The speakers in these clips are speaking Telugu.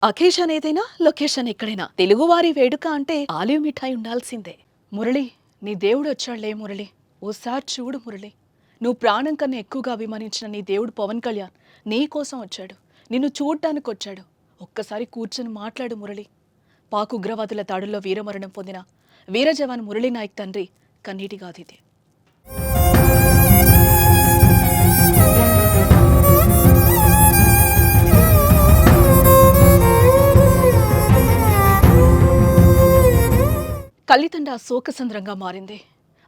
అకేషన్ ఏదైనా లొకేషన్ ఎక్కడైనా తెలుగువారి వేడుక అంటే ఆలివ్ మిఠాయి ఉండాల్సిందే. మురళి, నీ దేవుడు వచ్చాడులే మురళి. ఓసారి చూడు మురళి. నువ్వు ప్రాణం కన్నా ఎక్కువగా అభిమానించిన నీ దేవుడు పవన్ కళ్యాణ్ నీ కోసం వచ్చాడు. నిన్ను చూడ్డానికి వచ్చాడు. ఒక్కసారి కూర్చొని మాట్లాడు మురళి. పాక్ ఉగ్రవాదుల దాడుల్లో వీరమరణం పొందిన వీర జవాన్ మురళీ నాయక్ తండ్రి కన్నీటి గాథిది. కల్లితండ శోకసంద్రంగా మారింది.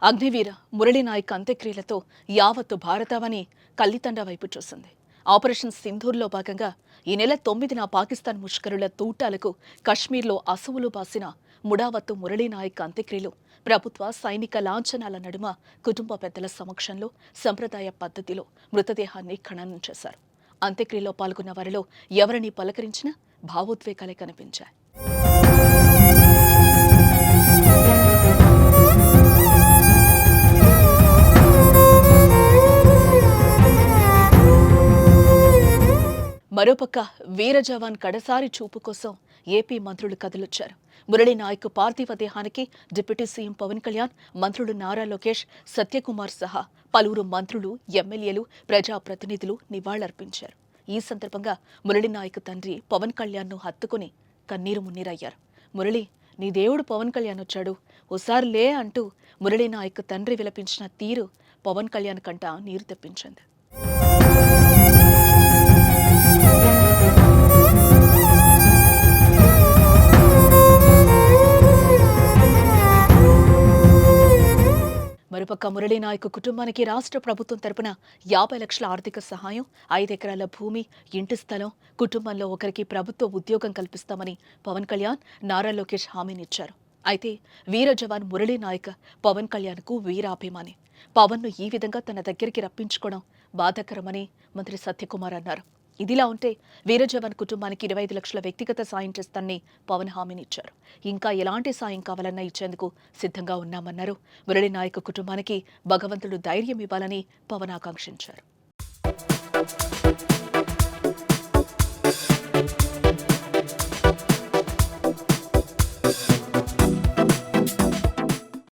అగ్నివీర మురళీ నాయక్ అంత్యక్రియలతో యావత్తు భారతావని కల్లితండ వైపు చూసింది. ఆపరేషన్ సింధూర్లో భాగంగా ఈ నెల 9న పాకిస్తాన్ ముష్కరుల తూటాలకు కశ్మీర్లో అసువులు బాసిన ముడావత్తు మురళీ నాయక్ అంత్యక్రియలు ప్రభుత్వ సైనిక లాంఛనాల నడుమ కుటుంబ పెద్దల సమక్షంలో సంప్రదాయ పద్ధతిలో మృతదేహాన్ని ఖననం చేశారు. అంత్యక్రియలో పాల్గొన్న వారిలో ఎవరిని పలకరించినా భావోద్వేగాలే కనిపించాయి. మరోపక్క వీర జవాన్ కడసారి చూపు కోసం ఏపీ మంత్రులు కదిలొచ్చారు. మురళీ నాయక్ పార్థివ దేహానికి డిప్యూటీ సీఎం పవన్ కళ్యాణ్, మంత్రులు నారా లోకేష్, సత్యకుమార్ సహా పలువురు మంత్రులు, ఎమ్మెల్యేలు, ప్రజాప్రతినిధులు నివాళులర్పించారు. ఈ సందర్భంగా మురళీ నాయక్ తండ్రి పవన్ కళ్యాణ్ను హత్తుకుని కన్నీరు మున్నీరయ్యారు. మురళి, నీ దేవుడు పవన్ కళ్యాణ్ వచ్చాడు, ఓసారి లే అంటూ మురళీ నాయక్ తండ్రి విలపించిన తీరు పవన్ కళ్యాణ్ కంట నీరు తెప్పించింది. మరోపక్క మురళీ నాయక్ కుటుంబానికి రాష్ట్ర ప్రభుత్వం తరపున 50 లక్షల ఆర్థిక సహాయం, 5 ఎకరాల భూమి, ఇంటి స్థలం, కుటుంబంలో ఒకరికి ప్రభుత్వ ఉద్యోగం కల్పిస్తామని పవన్ కళ్యాణ్, నారా లోకేష్ హామీనిచ్చారు. అయితే వీర జవాన్ మురళీ నాయక్ పవన్ కళ్యాణ్కు వీరాభిమాని. పవన్ను ఈ విధంగా తన దగ్గరికి రప్పించుకోవడం బాధాకరమని మంత్రి సత్యకుమార్ అన్నారు. ఇదిలా ఉంటే వీర జవాన్ కుటుంబానికి 25 లక్షల వ్యక్తిగత సాయం చేస్తానని పవన్ హామీనిచ్చారు. ఇంకా ఎలాంటి సాయం కావాలన్నా ఇచ్చేందుకు సిద్ధంగా ఉన్నామన్నారు. మురళీ నాయక్ కుటుంబానికి భగవంతుడు ధైర్యం ఇవ్వాలని పవన్ ఆకాంక్షించారు.